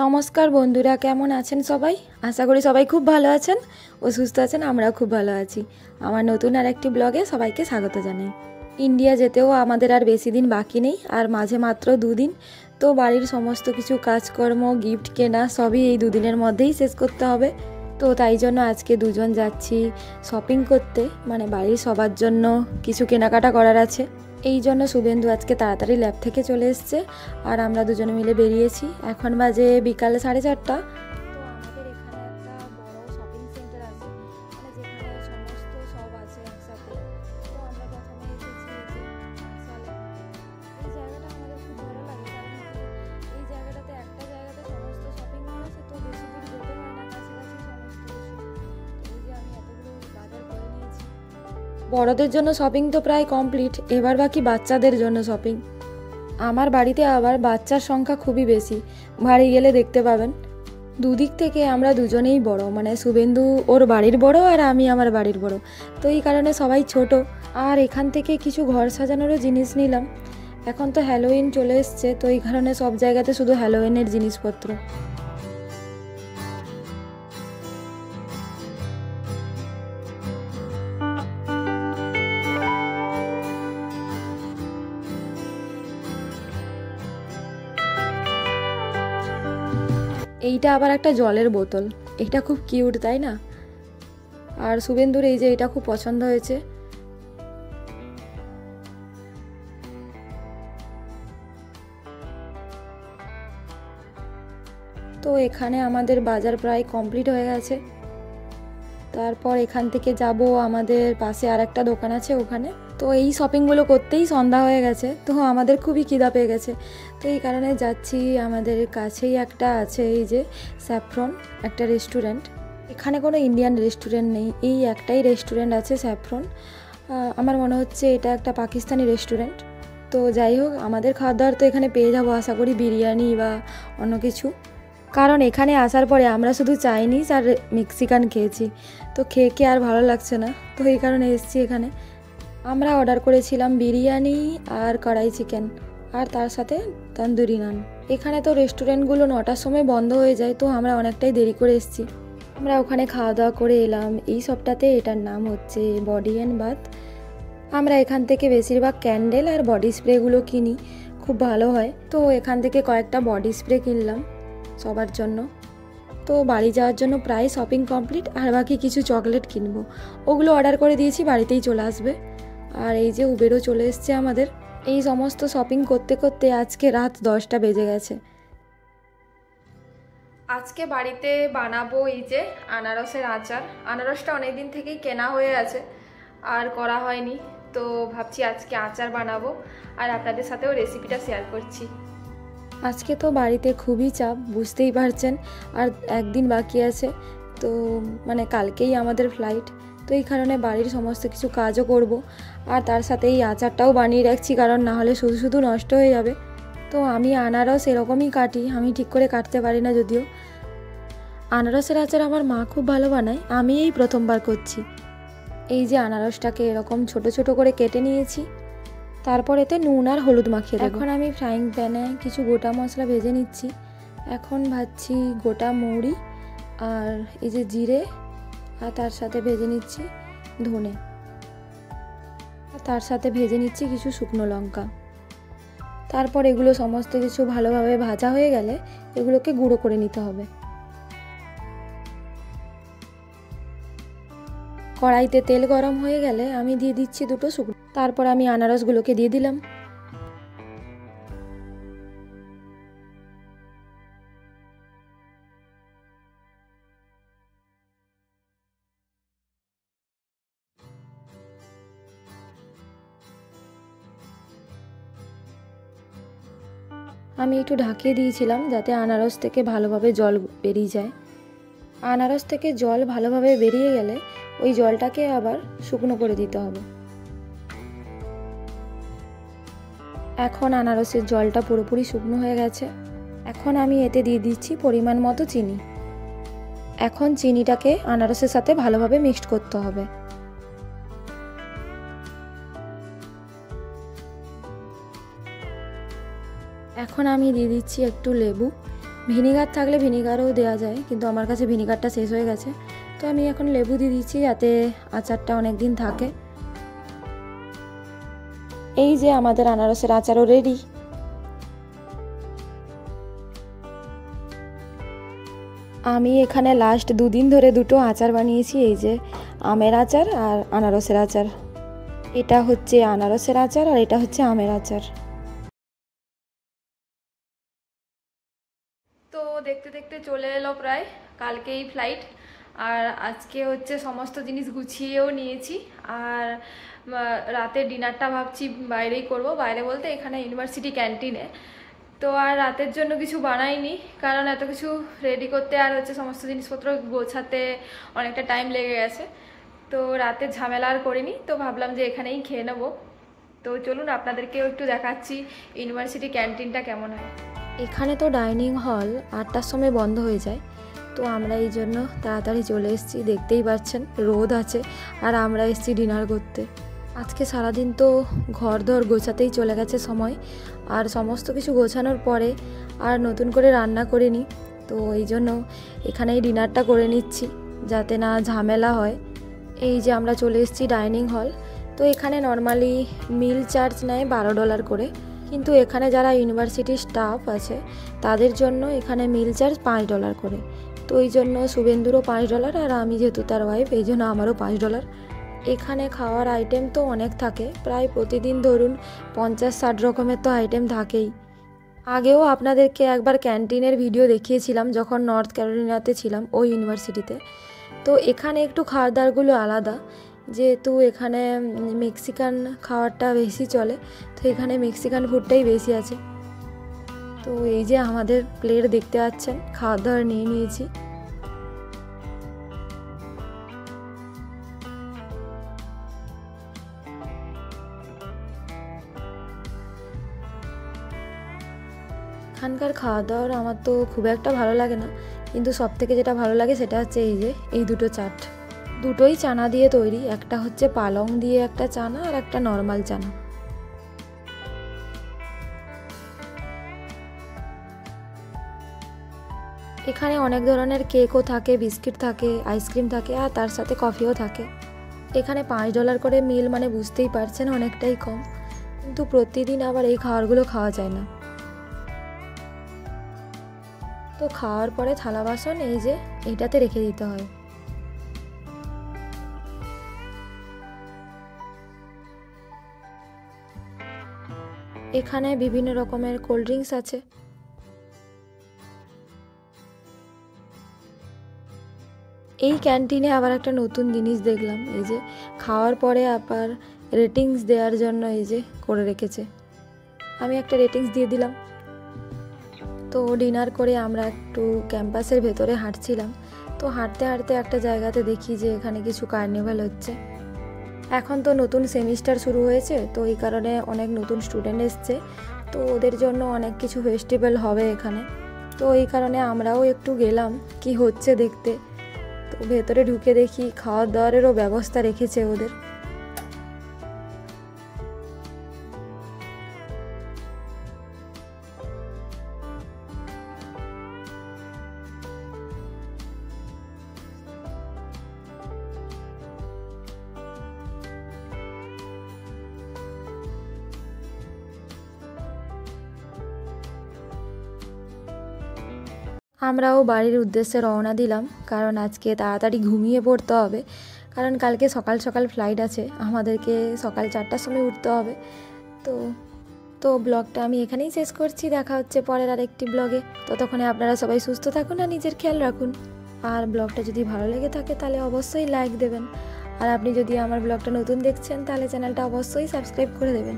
নমস্কার বন্ধুরা, কেমন আছেন সবাই? আশা করি সবাই খুব ভালো আছেন ও সুস্থ আছেন। আমরাও খুব ভালো আছি। আমার নতুন আর একটি ব্লগে সবাইকে স্বাগত জানাই। ইন্ডিয়া যেতেও আমাদের আর বেশি দিন বাকি নেই, আর মাঝে মাত্র দুদিন। তো বাড়ির সমস্ত কিছু কাজকর্ম, গিফট কেনা সবই এই দুদিনের মধ্যেই শেষ করতে হবে। তো তাই জন্য আজকে দুজন যাচ্ছি শপিং করতে, মানে বাড়ির সবার জন্য কিছু কেনাকাটা করার আছে। এই জন্য শুভেন্দু আজকে তাড়াতাড়ি ল্যাব থেকে চলে এসছে আর আমরা দুজনে মিলে বেরিয়েছি। এখন বাজে বিকাল 4:30। তো আমাদের এখানে একটা বড় শপিং সেন্টার আছে, মানে যেখানে সমস্ত সব আছে একসাথে। তো আমরা প্রথমে এসেছি এই জায়গাটা আমাদের খুব ভালো লাগে, কারণ এই জায়গাটাতে একটা জায়গাতে সমস্ত শপিং মল আছে, তো বেশি দূর যেতে হয় না, কাছাকাছি সমস্ত কিছু। তো এই যে আমি এতগুলো বাজার করে নিয়েছি। বড়দের জন্য শপিং তো প্রায় কমপ্লিট, এবার বাকি বাচ্চাদের জন্য শপিং। আমার বাড়িতে আবার বাচ্চার সংখ্যা খুবই বেশি, বাড়ি গেলে দেখতে পাবেন। দুদিক থেকে আমরা দুজনেই বড়, মানে শুভেন্দু ওর বাড়ির বড় আর আমি আমার বাড়ির বড়। তো এই কারণে সবাই ছোট। আর এখান থেকে কিছু ঘর সাজানোরও জিনিস নিলাম। এখন তো হ্যালোউইন চলে এসছে, তো এই কারণে সব জায়গাতে শুধু হ্যালোউইনের জিনিসপত্র। এইটা আবার একটা জলের বোতল, এটা খুব কিউট তাই না? আর শুভেন্দুর এই যে এটা খুব পছন্দ হয়েছে। তো এখানে আমাদের বাজার প্রায় কমপ্লিট হয়ে গেছে। তারপর এখান থেকে যাব আমাদের পাশে আর একটা দোকান আছে ওখানে। তো এই শপিংগুলো করতেই সন্ধ্যা হয়ে গেছে, তো আমাদের খুবই খিদা পেয়ে গেছে। তো এই কারণে যাচ্ছি। আমাদের কাছেই একটা আছে এই যে স্যাফরন, একটা রেস্টুরেন্ট। এখানে কোনো ইন্ডিয়ান রেস্টুরেন্ট নেই, এই একটাই রেস্টুরেন্ট আছে স্যাফরন। আমার মনে হচ্ছে এটা একটা পাকিস্তানি রেস্টুরেন্ট। তো যাই হোক, আমাদের খাওয়া দাওয়ার তো এখানে পেয়ে যাবো আশা করি, বিরিয়ানি বা অন্য কিছু। কারণ এখানে আসার পরে আমরা শুধু চাইনিজ আর মেক্সিকান খেয়েছি, তো খেয়ে আর ভালো লাগছে না, তো এই কারণে এসেছি এখানে। আমরা অর্ডার করেছিলাম বিরিয়ানি আর কড়াই চিকেন, আর তার সাথে তন্দুরি নান। এখানে তো রেস্টুরেন্টগুলো 9টার সময় বন্ধ হয়ে যায়, তো আমরা অনেকটাই দেরি করে এসেছি। আমরা ওখানে খাওয়া দাওয়া করে এলাম এই সবটাতে। এটার নাম হচ্ছে বডি অ্যান্ড বাথ। আমরা এখান থেকে বেশিরভাগ ক্যান্ডেল আর বডি স্প্রেগুলো কিনি, খুব ভালো হয়। তো এখান থেকে কয়েকটা বডি স্প্রে কিনলাম সবার জন্য। তো বাড়ি যাওয়ার জন্য প্রায় শপিং কমপ্লিট, আর বাকি কিছু চকলেট কিনবো, ওগুলো অর্ডার করে দিয়েছি, বাড়িতেই চলে আসবে। আর এই যে উবেরও চলে এসছে আমাদের। এই সমস্ত শপিং করতে করতে আজকে রাত 10টা বেজে গেছে। আজকে বাড়িতে বানাবো এই যে আনারসের আচার। আনারসটা অনেক দিন থেকেই কেনা হয়ে আছে আর করা হয়নি, তো ভাবছি আজকে আচার বানাবো আর আপনাদের সাথেও রেসিপিটা শেয়ার করছি। আজকে তো বাড়িতে খুবই চাপ, বুঝতেই পারছেন। আর একদিন বাকি আছে, তো মানে কালকেই আমাদের ফ্লাইট। তো এই কারণে বাড়ির সমস্ত কিছু কাজও করব, আর তার সাথে এই আচারটাও বানিয়ে রাখছি, কারণ না হলে শুধু শুধু নষ্ট হয়ে যাবে। তো আমি আনারস এরকমই কাটি, আমি ঠিক করে কাটতে পারি না যদিও। আনারসের আচার আমার মা খুব ভালো বানায়, আমি এই প্রথমবার করছি। এই যে আনারসটাকে এরকম ছোট ছোট করে কেটে নিয়েছি, তারপর এতে নুন আর হলুদ মাখিয়ে দেব। এখন আমি ফ্রাইং প্যানে কিছু গোটা মশলা ভেজে নিচ্ছি। এখন ভাজছি গোটা মৌরি আর এই যে জিরে, আর তার সাথে ভেজে নিচ্ছি ধনে, আর তার সাথে ভেজে নিচ্ছি কিছু শুকনো লঙ্কা। তারপর এগুলো সমস্ত কিছু ভালোভাবে ভাজা হয়ে গেলে এগুলোকে গুঁড়ো করে নিতে হবে। কড়াইতে তেল গরম হয়ে গেলে আমি দিয়ে দিচ্ছি দুটো শুকনো, তারপর আমি আনারসগুলোকে দিয়ে দিলাম। আমি একটু ঢাকিয়ে দিয়েছিলাম যাতে আনারস থেকে ভালোভাবে জল বেরিয়ে যায়। আনারস থেকে জল ভালোভাবে বেরিয়ে গেলে ওই জলটাকে আবার শুকনো করে দিতে হবে। এখন আনারসের জলটা পুরোপুরি শুকনো হয়ে গেছে। এখন আমি এতে দিয়ে দিচ্ছি পরিমাণ মতো চিনি। এখন চিনিটাকে আনারসের সাথে ভালোভাবে মিক্সড করতে হবে। এখন আমি দিয়ে দিচ্ছি একটু লেবু। ভিনিগার থাকলে ভিনিগারও দেওয়া যায়, কিন্তু আমার কাছে ভিনিগারটা শেষ হয়ে গেছে, তো আমি এখন লেবু দিয়ে দিচ্ছি যাতে আচারটা অনেক দিন থাকে। এই যে আমাদের আনারসের আচারও রেডি। আমি এখানে লাস্ট 2 দিন ধরে দুটো আচার বানিয়েছি, এই যে আমের আচার আর আনারসের আচার। এটা হচ্ছে আনারসের আচার আর এটা হচ্ছে আমের আচার। তো দেখতে দেখতে চলে এলো প্রায় কালকেই ফ্লাইট, আর আজকে হচ্ছে সমস্ত জিনিস গুছিয়েও নিয়েছি। আর রাতে ডিনারটা ভাবছি বাইরেই করব, বাইরে বলতে এখানে ইউনিভার্সিটি ক্যান্টিনে। তো আর রাতের জন্য কিছু বানাইনি, কারণ এত কিছু রেডি করতে আর হচ্ছে সমস্ত জিনিসপত্র গোছাতে অনেকটা টাইম লেগে গেছে, তো রাতের ঝামেলা আর করিনি। তো ভাবলাম যে এখানেই খেয়ে নেবো। তো চলুন আপনাদেরকেও একটু দেখাচ্ছি ইউনিভার্সিটি ক্যান্টিনটা কেমন হয়। এখানে তো ডাইনিং হল 8টার সময় বন্ধ হয়ে যায়, তো আমরা এই জন্য তাড়াতাড়ি চলে এসেছি। দেখতেই পাচ্ছেন রোদ আছে, আর আমরা এসেছি ডিনার করতে। আজকে সারাদিন তো ঘর দর গোছাতেই চলে গেছে সময়, আর সমস্ত কিছু গোছানোর পরে আর নতুন করে রান্না করিনি, তো এই জন্য এখানেই ডিনারটা করে নিচ্ছি যাতে না ঝামেলা হয়। এই যে আমরা চলে এসেছি ডাইনিং হল। তো এখানে নর্মালি মিল চার্জ নেয় $12 করে, কিন্তু এখানে যারা ইউনিভার্সিটির স্টাফ আছে তাদের জন্য এখানে মিল চার্জ $5 করে। তো এই জন্য শুভেন্দুরও $5, আর আমি যেহেতু তার ওয়াইফ এই জন্য আমারও $5। এখানে খাওয়ার আইটেম তো অনেক থাকে, প্রায় প্রতিদিন ধরুন 50-60 রকমের তো আইটেম থাকেই। আগেও আপনাদেরকে একবার ক্যান্টিনের ভিডিও দেখিয়েছিলাম যখন নর্থ ক্যারোলিনাতে ছিলাম ওই ইউনিভার্সিটিতে। তো এখানে একটু খাওয়ার দাওয়ারগুলো আলাদা, যেহেতু এখানে মেক্সিকান খাবারটা বেশি চলে, তো এখানে মেক্সিকান ফুডটাই বেশি আছে। তো এই যে আমাদের প্লেট দেখতে পাচ্ছেন, খাওয়ার দাওয়ার নিয়ে নিয়েছি। এখানকার খাওয়া দাওয়ার আমার তো খুব একটা ভালো লাগে না, কিন্তু সব থেকে যেটা ভালো লাগে সেটা হচ্ছে এই যে এই দুটো চাট। দুটোই চানা দিয়ে তৈরি, একটা হচ্ছে পালং দিয়ে একটা চানা আর একটা নর্মাল চানা। এখানে অনেক ধরনের কেকও থাকে, বিস্কিট থাকে, আইসক্রিম থাকে, আর তার সাথে কফিও থাকে। এখানে $5 করে মিল, মানে বুঝতেই পারছেন অনেকটাই কম, কিন্তু প্রতিদিন আবার এই খাবারগুলো খাওয়া যায় না। তো খাওয়ার পরে থালা বাসন এই যে এইটাতে রেখে দিতে হয়। এখানে বিভিন্ন রকমের কোল্ড ড্রিঙ্কস আছে। এই ক্যান্টিনে আবার একটা নতুন জিনিস দেখলাম, এই যে খাওয়ার পরে আবার রেটিংস দেওয়ার জন্য এই যে করে রেখেছে। আমি একটা রেটিংস দিয়ে দিলাম। তো ডিনার করে আমরা একটু ক্যাম্পাসের ভেতরে হাঁটছিলাম, তো হাঁটতে হাঁটতে একটা জায়গাতে দেখি যে এখানে কিছু কার্নিভাল হচ্ছে। এখন তো নতুন সেমিস্টার শুরু হয়েছে, তো এই কারণে অনেক নতুন স্টুডেন্ট এসছে, তো ওদের জন্য অনেক কিছু ফেস্টিভ্যাল হবে এখানে। তো এই কারণে আমরাও একটু গেলাম কি হচ্ছে দেখতে। তো ভেতরে ঢুকে দেখি খাওয়ার দাওয়ারেরও ব্যবস্থা রেখেছে ওদের। আমরাও বাড়ির উদ্দেশ্যে রওনা দিলাম, কারণ আজকে তাড়াতাড়ি ঘুমিয়ে পড়তে হবে, কারণ কালকে সকাল সকাল ফ্লাইট আছে, আমাদেরকে সকাল 4টার সময় উঠতে হবে। তো তো ব্লগটা আমি এখানেই শেষ করছি, দেখা হচ্ছে পরের আরেকটি ব্লগে। ততক্ষণে আপনারা সবাই সুস্থ থাকুন আর নিজের খেয়াল রাখুন। আর ব্লগটা যদি ভালো লেগে থাকে তাহলে অবশ্যই লাইক দেবেন, আর আপনি যদি আমার ব্লগটা নতুন দেখছেন তাহলে চ্যানেলটা অবশ্যই সাবস্ক্রাইব করে দেবেন।